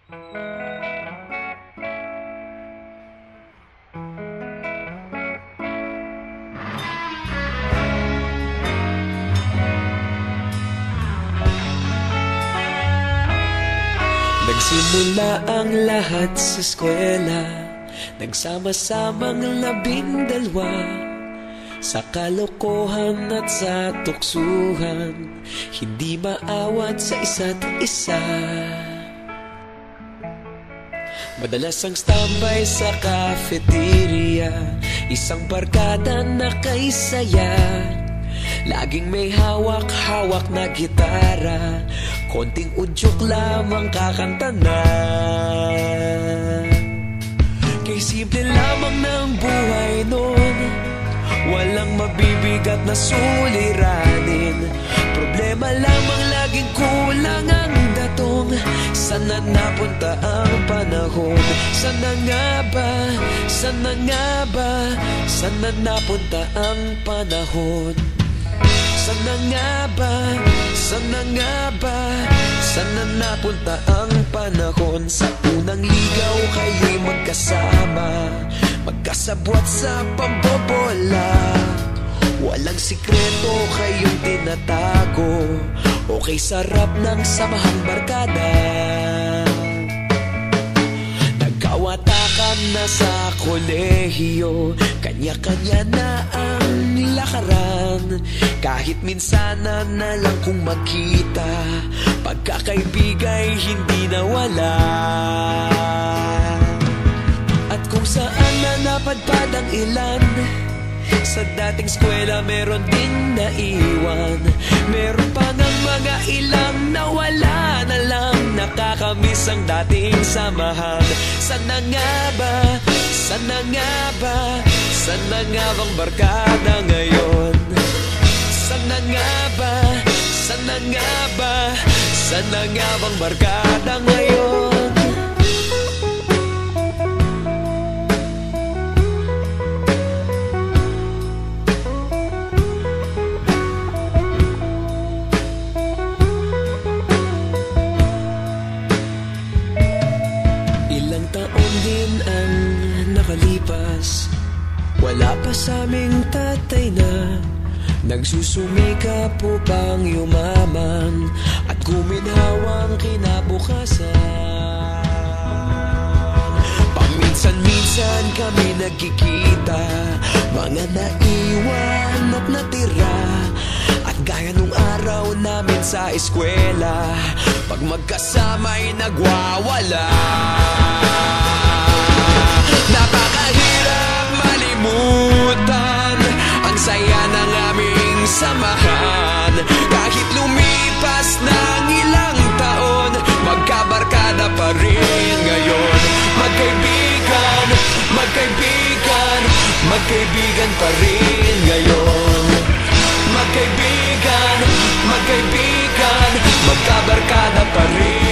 Nagsimula ang lahat sa eskwela, nagsama-samang 12 sa kalokohan at sa tuksuhan, hindi maawat sa isa't isa. Madalas ang standby sa cafeteria, isang barkada na kay saya. Laging may hawak-hawak na gitara, konting udyok lamang kakanta na. Kay simple lamang ng buhay nun, walang mabibigat na suliranin. Problema lamang laging kulang ang datong. Sana napunta ang panahon? Sana nga ba? Sana nga ba? Sana napunta ang panahon? Sana nga ba? Sana nga ba? Sana napunta ang panahon? Sa unang ligaw kayo'y magkasama, magkasabwat sa pambobola. Walang sikreto kayong tinatago, okay sarap ng samahang barkada. Nagkawatakan na sa kolehiyo, kanya-kanya na ang lakaran. Kahit minsan na lang kung magkita, pagkakaibigay hindi nawala. At kung saan na napadpad ang ilan, sa dating eskwela meron din naiwan. Meron pa ng mga ilang nawala na lang, nakakamiss ang dating samahan. Sana nga ba? Sana nga ba? Sana nga bang barkada ngayon? Sana nga ba? Sana nga ba? Sana nga bang barkada ngayon? Ilang taon din ang nakalipas, wala pa sa aming tatay na nagsusumikap upang yumaman at guminhawang kinabukasan. Paminsan-minsan kami nagkikita, mga naiwan at natira. At gaya nung araw namin sa eskwela, pag magkasama'y nagwawala. Napakahirap malimutan ang saya ng aming samahan. Kahit lumipas ng ilang taon, magkabarkada pa rin ngayon. Magkaibigan, magkaibigan, magkaibigan pa rin ngayon. Magkaibigan, magkaibigan, magkabarkada pa rin.